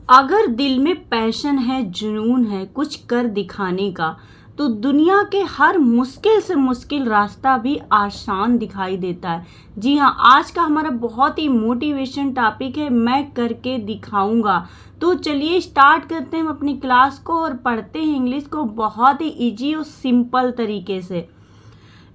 अगर दिल में पैशन है, जुनून है कुछ कर दिखाने का, तो दुनिया के हर मुश्किल से मुश्किल रास्ता भी आसान दिखाई देता है। जी हाँ, आज का हमारा बहुत ही मोटिवेशन टॉपिक है, मैं करके दिखाऊंगा। तो चलिए स्टार्ट करते हैं हम अपनी क्लास को और पढ़ते हैं इंग्लिश को बहुत ही इजी और सिंपल तरीके से।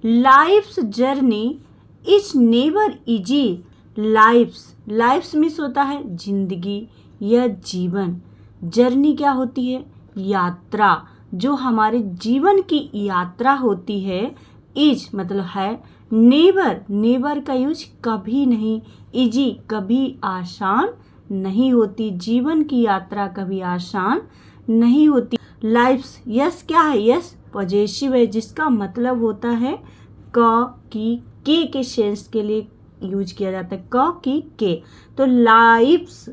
Life's journey is never easy. Life's means होता है जिंदगी या जीवन। जर्नी क्या होती है? यात्रा। जो हमारे जीवन की यात्रा होती है। इज मतलब है। नेवर का यूज कभी नहीं। इजी कभी आसान नहीं होती। जीवन की यात्रा कभी आसान नहीं होती। लाइफ्स यस क्या है? यस पॉजेसिव है, जिसका मतलब होता है क की के सेंस के लिए यूज किया जाता है। क की के। तो लाइफ्स,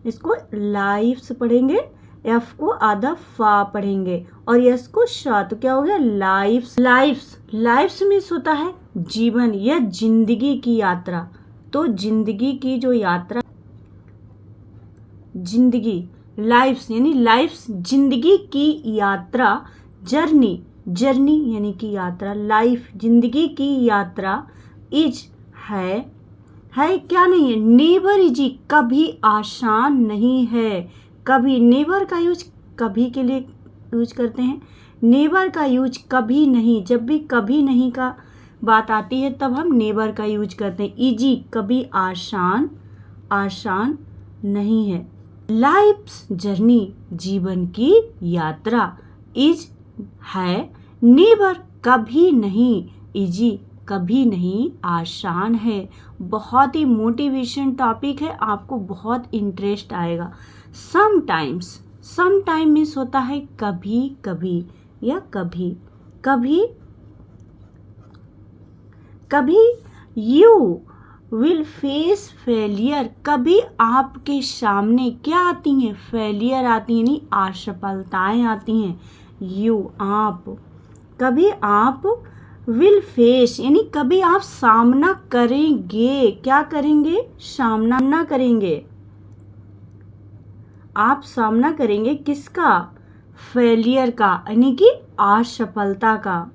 इसको लाइफ्स पढ़ेंगे, एफ को आधा फा पढ़ेंगे और यस को शा, तो क्या हो गया? लाइफ्स मीन्स होता है जीवन या जिंदगी की यात्रा। तो जिंदगी की जो यात्रा, जिंदगी लाइफ्स यानी लाइफ्स जिंदगी की यात्रा। जर्नी यानी कि यात्रा। लाइफ जिंदगी की यात्रा। इज है क्या नहीं है? नेवर इजी कभी आसान नहीं है। कभी नेवर का यूज कभी के लिए यूज करते हैं। नेवर का यूज कभी नहीं, जब भी कभी नहीं का बात आती है तब हम नेवर का यूज करते हैं। इजी कभी आसान नहीं है। लाइफ्स जर्नी जीवन की यात्रा। इज है नेवर कभी नहीं, इजी कभी नहीं आसान है। बहुत ही मोटिवेशन टॉपिक है, आपको बहुत इंटरेस्ट आएगा। समटाइम मीन्स होता है कभी कभी या कभी यू विल फेस फेलियर। कभी आपके सामने क्या आती हैं? फेलियर आती हैं, नहीं असफलताएं आती हैं। कभी आप विल फेस यानी कभी आप सामना करेंगे। क्या करेंगे? सामना करेंगे। आप सामना करेंगे किसका? फेलियर का यानी कि असफलता का।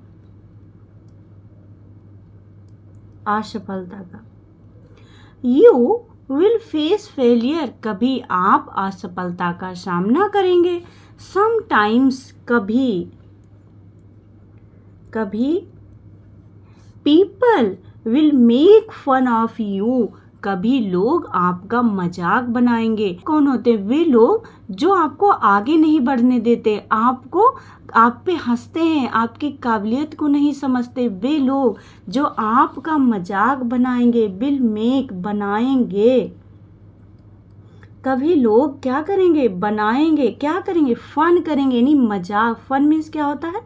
यू विल फेस फेलियर, कभी आप असफलता का सामना करेंगे। समटाइम्स कभी people will make fun of you, कभी लोग आपका मजाक बनाएंगे। कौन होते हैं? वे लोग जो आपको आगे नहीं बढ़ने देते, आप पे हंसते हैं, आपकी काबिलियत को नहीं समझते। वे लोग जो आपका मजाक बनाएंगे, विल मेक बनाएंगे। कभी लोग क्या करेंगे? बनाएंगे। क्या करेंगे? फन करेंगे यानी मजाक। फन मीन्स क्या होता है?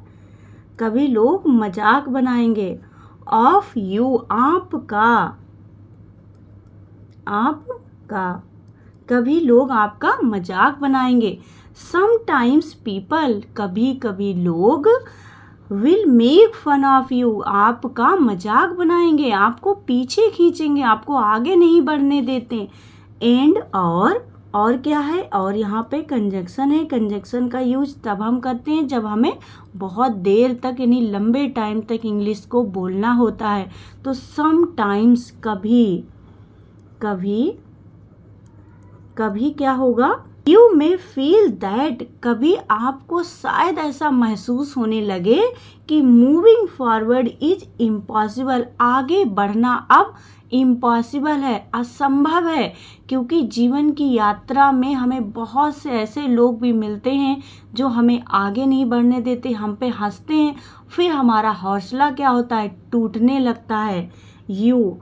कभी लोग मजाक बनाएंगे। ऑफ यू आपका कभी लोग आपका मजाक बनाएंगे। समटाइम्स पीपल कभी लोग will make fun of you आपका मजाक बनाएंगे, आपको पीछे खींचेंगे, आपको आगे नहीं बढ़ने देते। एंड और क्या है? और यहाँ पे कंजक्शन है। कंजक्शन का यूज तब हम करते हैं जब हमें बहुत देर तक यानी लंबे टाइम तक इंग्लिश को बोलना होता है। तो समटाइम्स कभी क्या होगा? यू मे फील दैट, कभी आपको शायद ऐसा महसूस होने लगे कि मूविंग फॉरवर्ड इज इम्पॉसिबल, आगे बढ़ना अब इम्पॉसिबल है, असंभव है। क्योंकि जीवन की यात्रा में हमें बहुत से ऐसे लोग भी मिलते हैं जो हमें आगे नहीं बढ़ने देते, हम पे हंसते हैं, फिर हमारा हौसला क्या होता है? टूटने लगता है। यू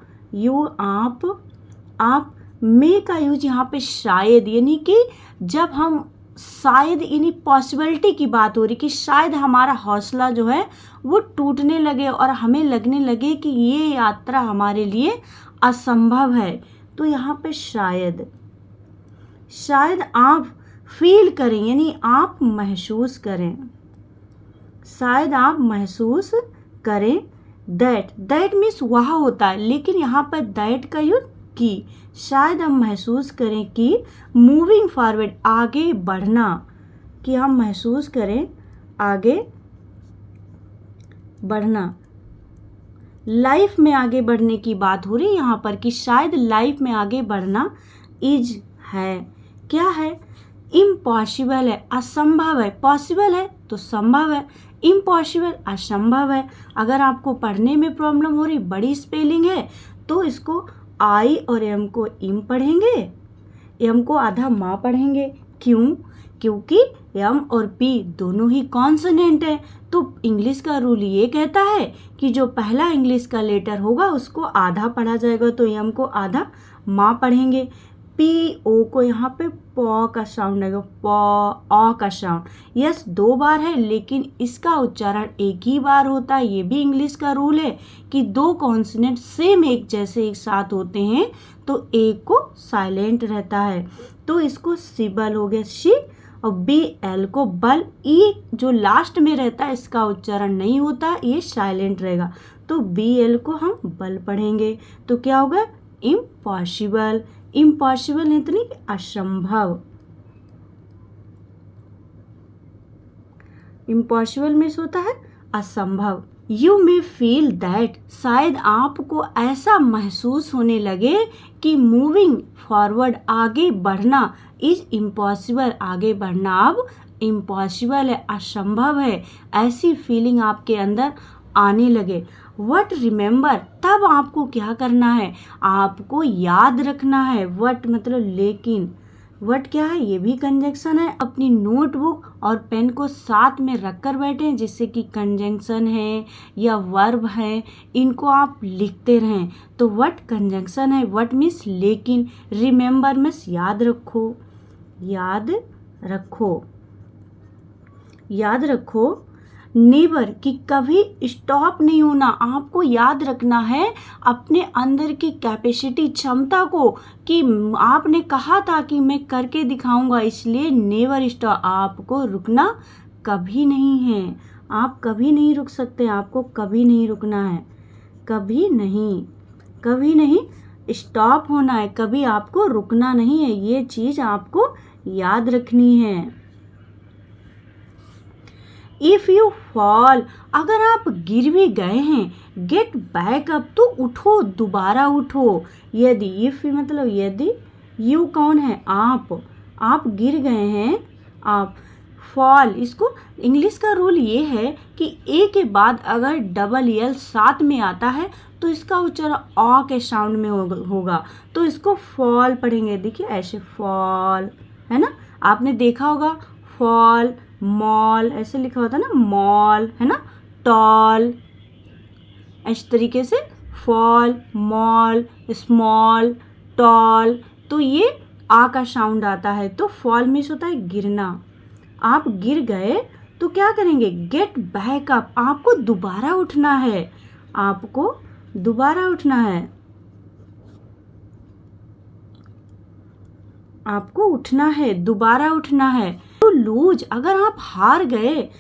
आप मे का यूज यहाँ पे शायद यानी कि जब हम शायद यानी पॉसिबिलिटी की बात हो रही कि शायद हमारा हौसला जो है वो टूटने लगे और हमें लगने लगे कि ये यात्रा हमारे लिए असंभव है, तो यहाँ पे शायद आप फील करें यानी आप महसूस करें। शायद आप महसूस करें दैट मीन्स वह होता है, लेकिन यहाँ पर दैट का यूज कि, शायद हम महसूस करें कि मूविंग फॉरवर्ड आगे बढ़ना, कि हम महसूस करें आगे बढ़ना, लाइफ में आगे बढ़ने की बात हो रही है यहाँ पर कि शायद लाइफ में आगे बढ़ना इज है, क्या है, इम्पॉसिबल है, असंभव है, पॉसिबल है तो संभव है, इम्पॉसिबल असंभव है। अगर आपको पढ़ने में प्रॉब्लम हो रही, बड़ी स्पेलिंग है, तो इसको आई और एम को इम पढ़ेंगे, एम को आधा माँ पढ़ेंगे। क्यों? क्योंकि एम और पी दोनों ही कॉन्सोनेंट है। तो इंग्लिश का रूल ये कहता है कि जो पहला इंग्लिश का लेटर होगा उसको आधा पढ़ा जाएगा, तो एम को आधा माँ पढ़ेंगे। पी ओ को यहाँ पे पॉ का साउंड आएगा, पॉ ऑ का साउंड। यस 2 बार है, लेकिन इसका उच्चारण एक ही बार होता है। ये भी इंग्लिश का रूल है कि 2 कॉन्सोनेंट सेम एक जैसे एक साथ होते हैं तो एक को साइलेंट रहता है, तो इसको सिबल हो गया, शी। और बी एल को बल, ई जो लास्ट में रहता है इसका उच्चारण नहीं होता, ये साइलेंट रहेगा, तो बी एल को हम बल पढ़ेंगे। तो क्या होगा? इम्पॉसिबल। इम्पॉसिबल इतनी असंभव, इम्पॉसिबल मीन्स होता है असंभव। यू मे फील दैट, शायद आपको ऐसा महसूस होने लगे कि मूविंग फॉरवर्ड आगे बढ़ना इज इम्पॉसिबल, आगे बढ़ना अब इम्पॉसिबल है, असंभव है, ऐसी फीलिंग आपके अंदर आने लगे। वट रिमेंबर, तब आपको क्या करना है? आपको याद रखना है। वट मतलब लेकिन, वट क्या है? ये भी कंजंक्शन है। अपनी नोटबुक और पेन को साथ में रख कर बैठें, जिससे कि कंजंक्शन है या वर्ब है इनको आप लिखते रहें। तो वट कंजंक्शन है, वट मीन्स लेकिन, रिमेंबर मीन्स याद रखो, याद रखो, याद रखो। नेवर कि कभी स्टॉप नहीं होना, आपको याद रखना है अपने अंदर की कैपेसिटी, क्षमता को, कि आपने कहा था कि मैं करके दिखाऊंगा, इसलिए नेवर स्टॉप, आपको रुकना कभी नहीं है, आप कभी नहीं रुक सकते, आपको कभी नहीं रुकना है, कभी नहीं, कभी नहीं स्टॉप होना है, कभी आपको रुकना नहीं है, ये चीज़ आपको याद रखनी है। इफ़ यू फॉल, अगर आप गिर भी गए हैं, गेट बैक अप, तो उठो, दोबारा उठो। यदि, इफ़ मतलब यदि, यू कौन है? आप गिर गए हैं, आप। फॉल, इसको इंग्लिश का रूल ये है कि ए के बाद अगर डबल एल साथ में आता है तो इसका उच्चारण ऑ के साउंड में होगा, तो इसको फॉल पढ़ेंगे। देखिए ऐसे फॉल, है ना, आपने देखा होगा फॉल, मॉल ऐसे लिखा होता है ना, मॉल, है ना, टॉल, इस तरीके से फॉल, मॉल, स्मॉल, टॉल, तो ये आ का साउंड आता है। तो फॉल मीन्स होता है गिरना। आप गिर गए तो क्या करेंगे? गेट बैक अप, आपको दोबारा उठना है, आपको दोबारा उठना है, आपको उठना है, दोबारा उठना है। तो लूज, अगर आप हार गए,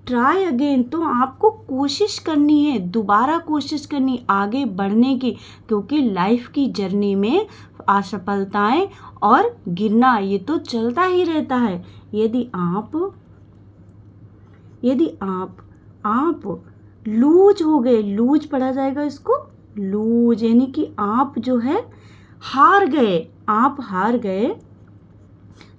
ट्राई अगेन, तो आपको कोशिश करनी है, दोबारा कोशिश करनी आगे बढ़ने की, क्योंकि लाइफ की जर्नी में असफलताएं और गिरना ये तो चलता ही रहता है। यदि आप लूज हो गए, लूज पढ़ा जाएगा इसको, लूज, यानी कि आप जो है हार गए, आप हार गए,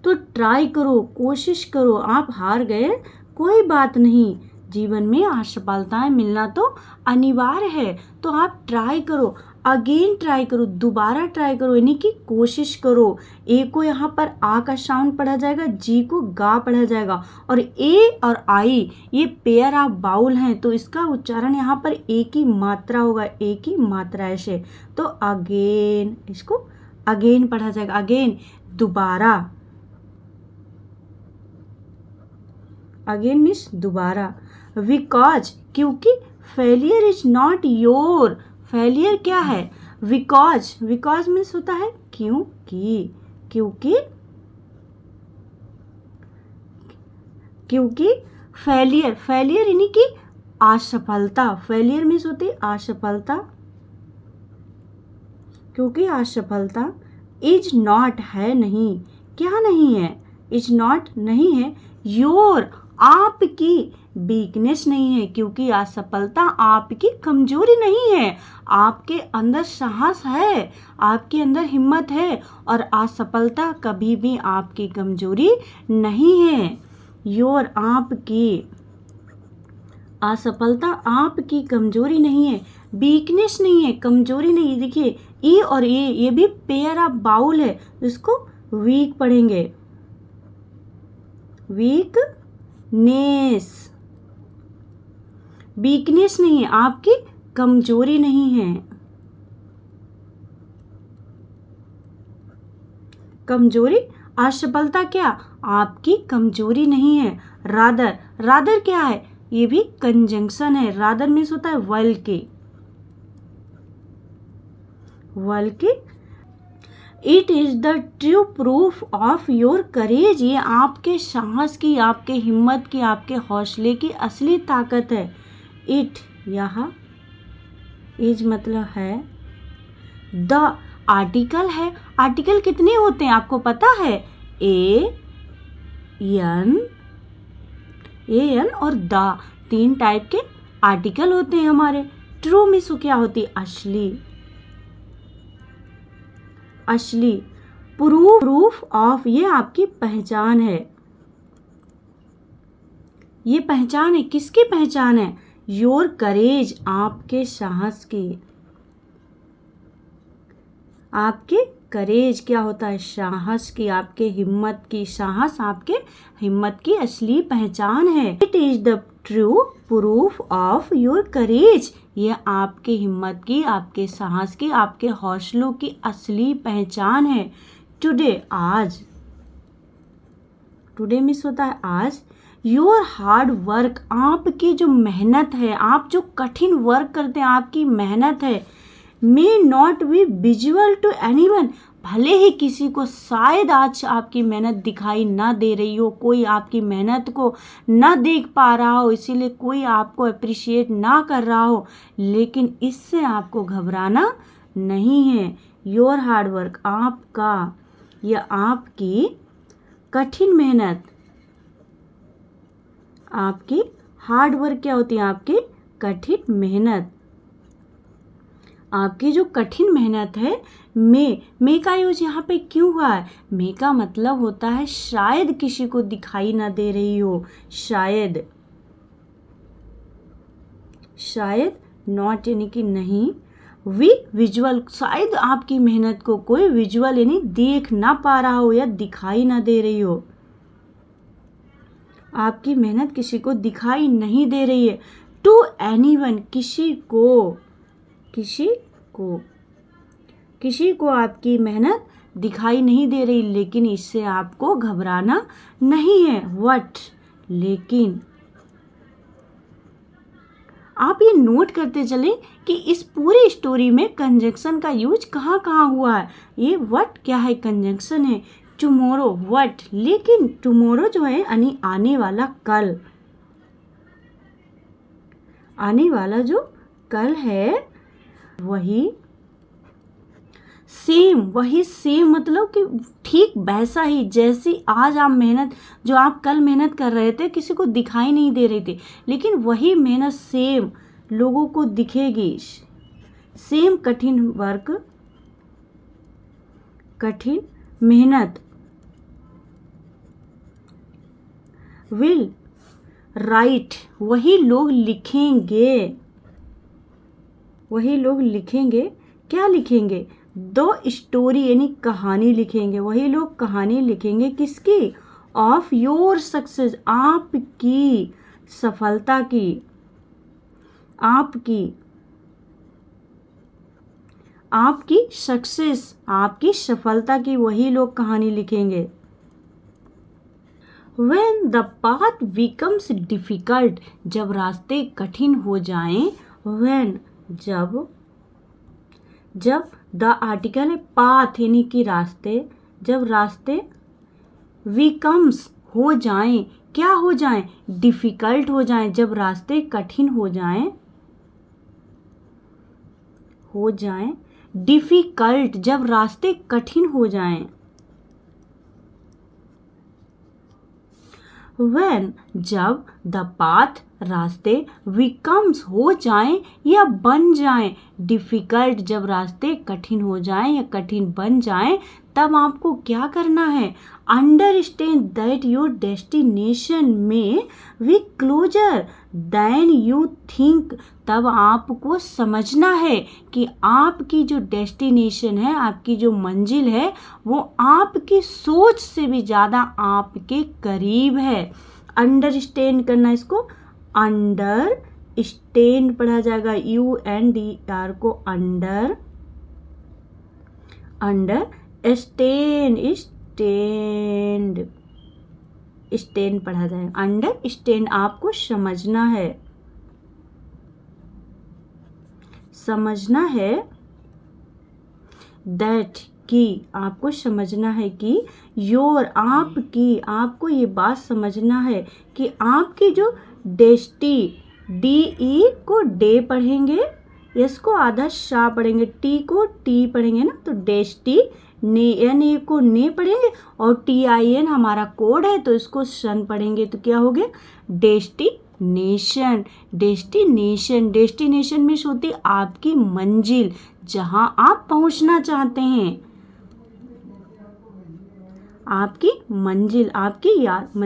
तो ट्राई करो, कोशिश करो। आप हार गए, कोई बात नहीं, जीवन में असफलताएं मिलना तो अनिवार्य है, तो आप ट्राई करो, अगेन ट्राई करो, दोबारा ट्राई करो, यानी कि कोशिश करो। ए को यहाँ पर आ का साउंड पढ़ा जाएगा, जी को गा पढ़ा जाएगा, और ए और आई ये पेयर ऑफ बाउल हैं, तो इसका उच्चारण यहाँ पर एक ही मात्रा होगा, एक ही मात्रा ऐसे। तो अगेन, इसको अगेन पढ़ा जाएगा, अगेन दोबारा, अगेन मीन्स दोबारा। बिकॉज, क्योंकि, failure is not your, failure क्या है? बिकॉज, बिकॉज मीन्स होता है क्योंकि, क्योंकि, क्योंकि फेलियर, फेलियर यानी कि असफलता, फेलियर मीन्स होती है असफलता, क्योंकि असफलता इज नॉट है नहीं, क्या नहीं है, इज नॉट नहीं है, योर आपकी वीकनेस नहीं है, क्योंकि असफलता आपकी कमजोरी नहीं है। आपके अंदर साहस है, आपके अंदर हिम्मत है, और असफलता कभी भी आपकी कमजोरी नहीं है। योर आपकी असफलता आपकी कमजोरी नहीं है, वीकनेस नहीं है, कमजोरी नहीं। देखिए ई और ये भी पेयर ऑफ बाउल है, इसको वीक पढ़ेंगे, वीकनेस, वीकनेस नहीं है, आपकी कमजोरी नहीं है, कमजोरी। असफलता क्या, आपकी कमजोरी नहीं है। रादर, रादर क्या है, ये भी कंजंक्शन है। रादर मीन्स होता है वल के, वल के। It is the true proof of your करेज, ये आपके साहस की, आपके हिम्मत की, आपके हौसले की असली ताकत है। इट, यहाँ इज मतलब है, द आर्टिकल है। आर्टिकल कितने होते हैं आपको पता है, ए एन और द, 3 टाइप के आर्टिकल होते हैं हमारे। ट्रू मीन्स क्या होती है, असली, असली। प्रूफ ऑफ, ये आपकी पहचान है, ये पहचान है, किसकी पहचान है, योर करेज, आपके साहस की। आपके करेज क्या होता है, साहस की, आपके हिम्मत की। साहस आपके हिम्मत की असली पहचान है। It is the true proof of your करेज, ये आपके हिम्मत की, आपके साहस की, आपके हौसलों की असली पहचान है। टुडे, आज, टुडे मिस होता है आज। योर हार्ड वर्क, आपकी जो मेहनत है, आप जो कठिन वर्क करते हैं, आपकी मेहनत है। May not be visual to anyone, भले ही किसी को शायद आज आपकी मेहनत दिखाई ना दे रही हो, कोई आपकी मेहनत को ना देख पा रहा हो, इसीलिए कोई आपको अप्रिशिएट ना कर रहा हो, लेकिन इससे आपको घबराना नहीं है। योर हार्ड वर्क, आपका या आपकी कठिन मेहनत, आपकी हार्ड वर्क क्या होती है, आपकी कठिन मेहनत। आपकी जो कठिन मेहनत है, मे का यूज यहाँ पे क्यों हुआ है, मे का मतलब होता है शायद किसी को दिखाई ना दे रही हो, शायद, शायद, नॉट यानी कि नहीं, विजुअल, शायद आपकी मेहनत को कोई विजुअल यानी देख ना पा रहा हो या दिखाई ना दे रही हो, आपकी मेहनत किसी को दिखाई नहीं दे रही है। टू एनीवन, किसी को, किसी को आपकी मेहनत दिखाई नहीं दे रही, लेकिन इससे आपको घबराना नहीं है। व्हाट, लेकिन। आप ये नोट करते चले कि इस पूरी स्टोरी में कंजंक्शन का यूज कहाँ कहाँ हुआ है। ये व्हाट क्या है, कंजंक्शन है। टुमारो, व्हाट, लेकिन टुमारो जो है यानी आने वाला कल, आने वाला जो कल है, वही सेम, वही सेम मतलब कि ठीक वैसा ही, जैसी आज आप मेहनत, जो आप कल मेहनत कर रहे थे, किसी को दिखाई नहीं दे रही थी, लेकिन वही मेहनत सेम लोगों को दिखेगी। सेम कठिन वर्क, कठिन मेहनत, विल राइट, वही लोग लिखेंगे, वही लोग लिखेंगे, क्या लिखेंगे, दो स्टोरी यानी कहानी लिखेंगे, वही लोग कहानी लिखेंगे, किसकी, ऑफ योर सक्सेस, आपकी सफलता की, आपकी सक्सेस, आपकी सफलता की, वही लोग कहानी लिखेंगे। When the path becomes difficult, जब रास्ते कठिन हो जाएं, when, जब द आर्टिकल है पाथ यानी कि रास्ते, जब रास्ते becomes हो जाएं, क्या हो जाएं, डिफिकल्ट हो जाएं, जब रास्ते कठिन हो जाएं, डिफिकल्ट जब रास्ते कठिन हो जाएं। when जब द पाथ रास्ते बिकम्स हो जाएं या बन जाएं, डिफिकल्ट जब रास्ते कठिन हो जाएं या कठिन बन जाएं, तब आपको क्या करना है? Understand that your destination may be closer than you think. तब आपको समझना है कि आपकी जो डेस्टिनेशन है, आपकी जो मंजिल है, वो आपकी सोच से भी ज़्यादा आपके करीब है। अंडरस्टैंड करना, इसको अंडर स्टैंड पढ़ा जाएगा, UNDR को अंडर स्टैंड स्टैंड पढ़ा जाएगा। अंडर स्टैंड आपको समझना है, दैट कि आपको समझना है कि योर आपको ये बात समझना है कि आपकी जो DE को डे पढ़ेंगे, एस को आधा शा पढ़ेंगे, टी को टी पढ़ेंगे ना, तो NA को ने पढ़ेंगे और TIN हमारा कोड है तो इसको सन पढ़ेंगे, तो क्या हो गया? डेस्टिनेशन में होती आपकी मंजिल, जहां आप पहुंचना चाहते हैं। आपकी मंजिल, आपकी याद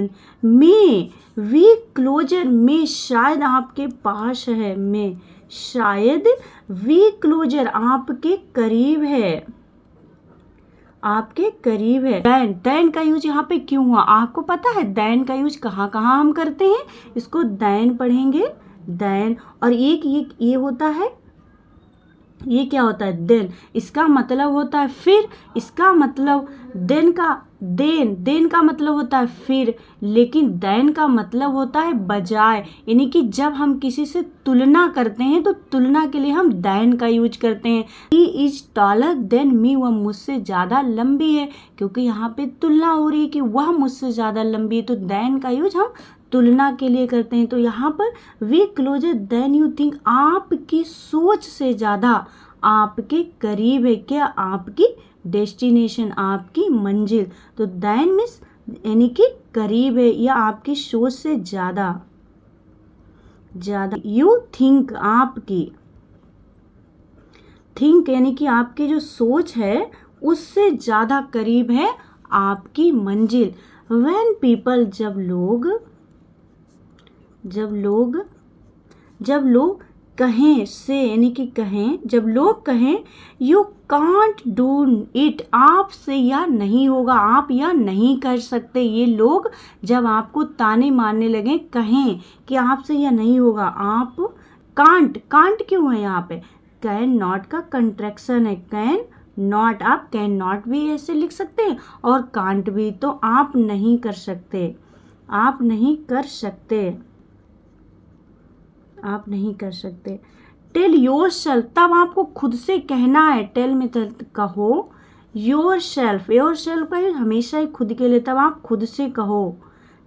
में वी क्लोजर में शायद आपके पास है, में शायद वी क्लोजर आपके करीब है, आपके करीब है। दैन का यूज यहाँ पे क्यों हुआ आपको पता है? दैन का यूज कहाँ कहाँ हम करते हैं? इसको दैन पढ़ेंगे, दैन, और एक ये होता है, ये क्या होता है? देन, इसका मतलब होता है फिर, इसका मतलब देन का मतलब होता है फिर, लेकिन दैन का मतलब होता है बजाय, यानी कि जब हम किसी से तुलना करते हैं तो तुलना के लिए हम दैन का यूज करते हैं। He is taller than me, वह मुझसे ज़्यादा लंबी है, क्योंकि यहाँ पे तुलना हो रही है कि वह मुझसे ज़्यादा लंबी है, तो दैन का यूज हम तुलना के लिए करते हैं। तो यहाँ पर वे क्लोजर देन यू थिंक, आपकी सोच से ज़्यादा आपके करीब है। क्या? आपकी डेस्टिनेशन, आपकी मंजिल। तो देन मीन्स यानी कि करीब है या आपकी सोच से ज़्यादा। यू थिंक, आपकी थिंक यानी कि आपकी जो सोच है उससे ज़्यादा करीब है आपकी मंजिल। व्हेन पीपल, जब लोग कहें से यानी कि कहें, जब लोग कहें यू कांट डू इट, आपसे यह नहीं होगा, आप यह नहीं कर सकते, ये लोग जब आपको ताने मारने लगे, कहें कि आपसे यह नहीं होगा, आप कांट क्यों है यहाँ पे? कैन नॉट का कंट्रैक्शन है, कैन नॉट, आप कैन नॉट भी ऐसे लिख सकते हैं और कांट भी, तो आप नहीं कर सकते, आप नहीं कर सकते। टेल योर सेल्फ, तब आपको खुद से कहना है, टेल में कहो, योर सेल्फ का हमेशा ही खुद के लिए, तब आप खुद से कहो।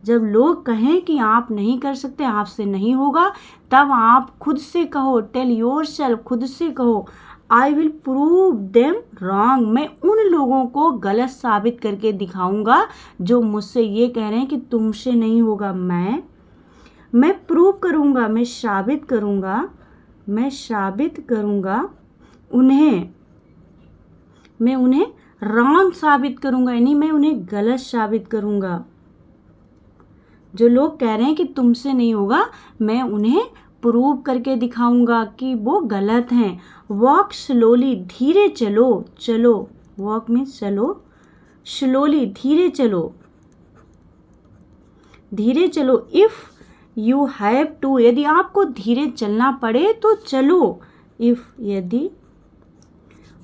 जब लोग कहें कि आप नहीं कर सकते, आपसे नहीं होगा, तब आप खुद से कहो, टेल योर सेल्फ, खुद से कहो, I will prove them wrong, मैं उन लोगों को गलत साबित करके दिखाऊंगा जो मुझसे ये कह रहे हैं कि तुमसे नहीं होगा। मैं प्रूव करूंगा, मैं साबित करूंगा उन्हें, मैं उन्हें रॉन्ग साबित करूंगा, यानी मैं उन्हें गलत साबित करूंगा। जो लोग कह रहे हैं कि तुमसे नहीं होगा, मैं उन्हें प्रूव करके दिखाऊंगा कि वो गलत हैं। वॉक स्लोली, धीरे चलो, वॉक में चलो, स्लोली, धीरे चलो। इफ यू हैव टू, यदि आपको धीरे चलना पड़े तो चलो। इफ, यदि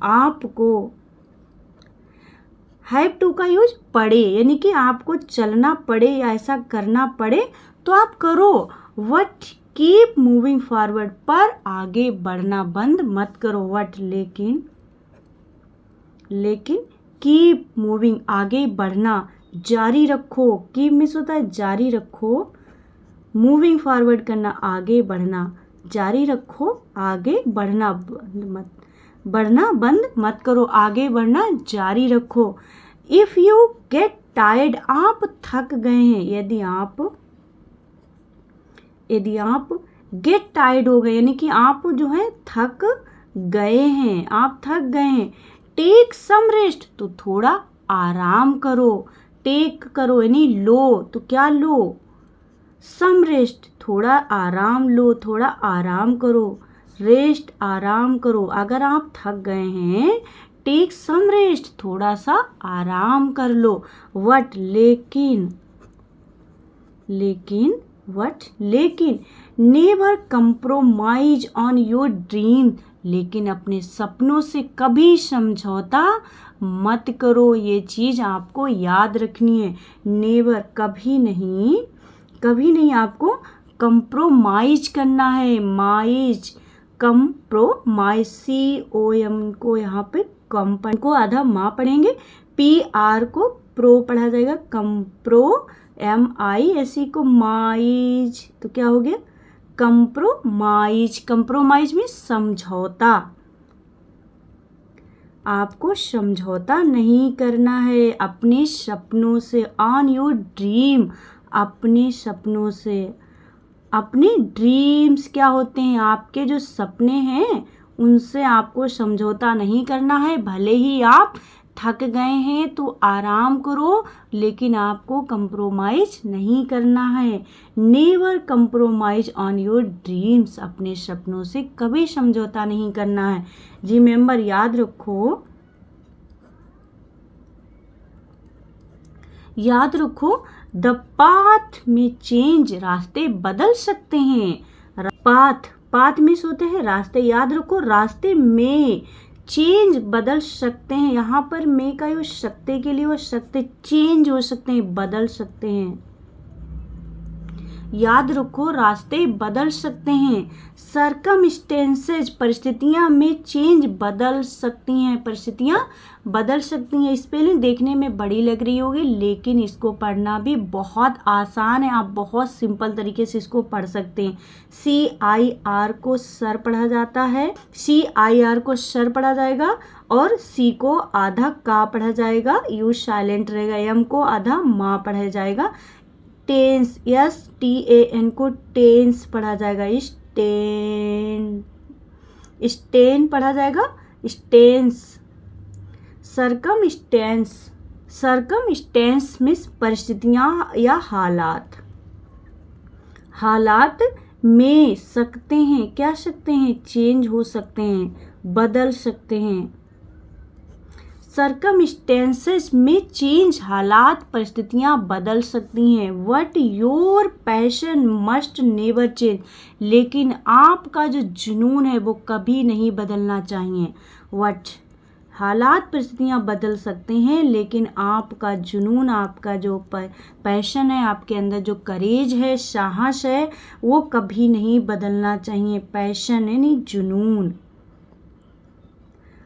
आपको, हैव टू का यूज पड़े, यानी कि आपको चलना पड़े या ऐसा करना पड़े तो आप करो। वट, कीप मूविंग फॉरवर्ड, पर आगे बढ़ना बंद मत करो। वट, लेकिन कीप मूविंग, आगे बढ़ना जारी रखो। कीप मीन्स होता है जारी रखो, मूविंग फॉरवर्ड करना, आगे बढ़ना, जारी रखो, आगे बढ़ना मत। बढ़ना बंद मत करो, आगे बढ़ना जारी रखो। इफ यू गेट टायर्ड, आप थक गए हैं, यदि आप गेट टायर्ड हो गए यानी कि आप जो है थक गए हैं, आप थक गए हैं। टेक सम रेस्ट, तो थोड़ा आराम करो। टेक करो यानी लो, तो क्या लो? सम रेस्ट, थोड़ा आराम लो, थोड़ा आराम करो। रेस्ट, आराम करो। अगर आप थक गए हैं, टेक सम रेस्ट, थोड़ा सा आराम कर लो। वट, लेकिन never compromise on your dream, लेकिन अपने सपनों से कभी समझौता मत करो। ये चीज आपको याद रखनी है। नेवर, कभी नहीं आपको कंप्रोमाइज करना है। कंप्रोमाइज, COM को यहाँ पे कंपन को आधा माँ पढ़ेंगे, PR को प्रो पढ़ा जाएगा, MISE को माइज, तो क्या हो गया? कंप्रोमाइज में समझौता। आपको समझौता नहीं करना है अपने सपनों से। ऑन योर ड्रीम, अपने सपनों से। अपने ड्रीम्स क्या होते हैं? आपके जो सपने हैं उनसे आपको समझौता नहीं करना है। भले ही आप थक गए हैं तो आराम करो, लेकिन आपको कंप्रोमाइज नहीं करना है। Never compromise on your dreams, अपने सपनों से कभी समझौता नहीं करना है। रिमेंबर, याद रखो द पाथ में चेंज, रास्ते बदल सकते हैं। पाथ में होते हैं रास्ते, याद रखो रास्ते में चेंज बदल सकते हैं। यहाँ पर में का यूज सकते के लिए, वो सकते चेंज हो सकते हैं, बदल सकते हैं। याद रखो रास्ते बदल सकते हैं। सर्कमस्टेंसेज, परिस्थितियां में चेंज बदल सकती हैं। स्पेलिंग देखने में बड़ी लग रही होगी, लेकिन इसको पढ़ना भी बहुत आसान है। आप बहुत सिंपल तरीके से इसको पढ़ सकते हैं। CIR को सर पढ़ा जाता है, CIR को सर पढ़ा जाएगा, और C को आधा का पढ़ा जाएगा, यू साइलेंट रहेगा। M को आधा माँ पढ़ा जाएगा। टेंस, STAN को टेंस पढ़ा जाएगा, स्टेन पढ़ा जाएगा, स्टेंस। सरकमस्टेंस में परिस्थितियां या हालात में सकते हैं, क्या सकते हैं? चेंज हो सकते हैं, बदल सकते हैं। सर्कमस्टेंसेस में चेंज, हालात परिस्थितियां बदल सकती हैं। What your passion must never change, लेकिन आपका जो जुनून है वो कभी नहीं बदलना चाहिए। वट, हालात परिस्थितियां बदल सकते हैं, लेकिन आपका जुनून, आपका जो पैशन है, आपके अंदर जो करेज है, साहस है, वो कभी नहीं बदलना चाहिए। पैशन यानी जुनून,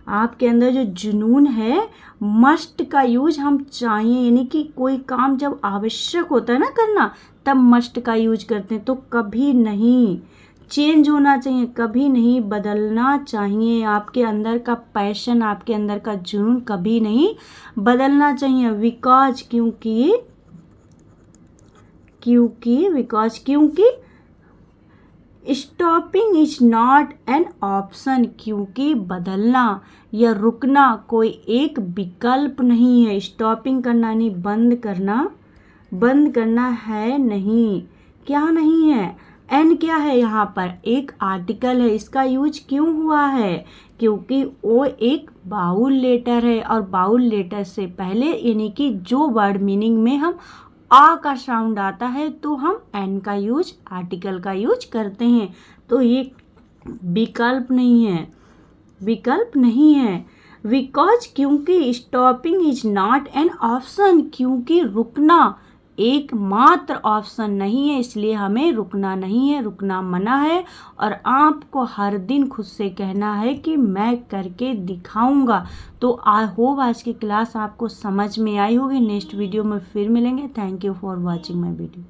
आपके अंदर जो जुनून है। मस्ट का यूज हम चाहिए, यानी कि कोई काम जब आवश्यक होता है ना करना, तब मस्ट का यूज करते हैं। तो कभी नहीं चेंज होना चाहिए, कभी नहीं बदलना चाहिए। आपके अंदर का पैशन, आपके अंदर का जुनून कभी नहीं बदलना चाहिए। बिकॉज, क्योंकि stopping is not an option, क्योंकि बदलना या रुकना कोई एक विकल्प नहीं है। स्टॉपिंग करना नहीं, बंद करना है नहीं, क्या नहीं है? एन क्या है? यहाँ पर एक आर्टिकल है, इसका यूज क्यों हुआ है? क्योंकि वो एक बाउल लेटर है, और बाउल लेटर से पहले यानी कि जो वर्ड मीनिंग में हम आ का साउंड आता है तो हम एन का यूज, आर्टिकल का यूज करते हैं। तो ये विकल्प नहीं है। बिकॉज, क्योंकि stopping is not an option, क्योंकि रुकना एकमात्र ऑप्शन नहीं है, इसलिए हमें रुकना नहीं है, रुकना मना है। और आपको हर दिन खुद से कहना है कि मैं करके दिखाऊंगा। तो आई होप आज की क्लास आपको समझ में आई होगी। नेक्स्ट वीडियो में फिर मिलेंगे। Thank you for watching my video.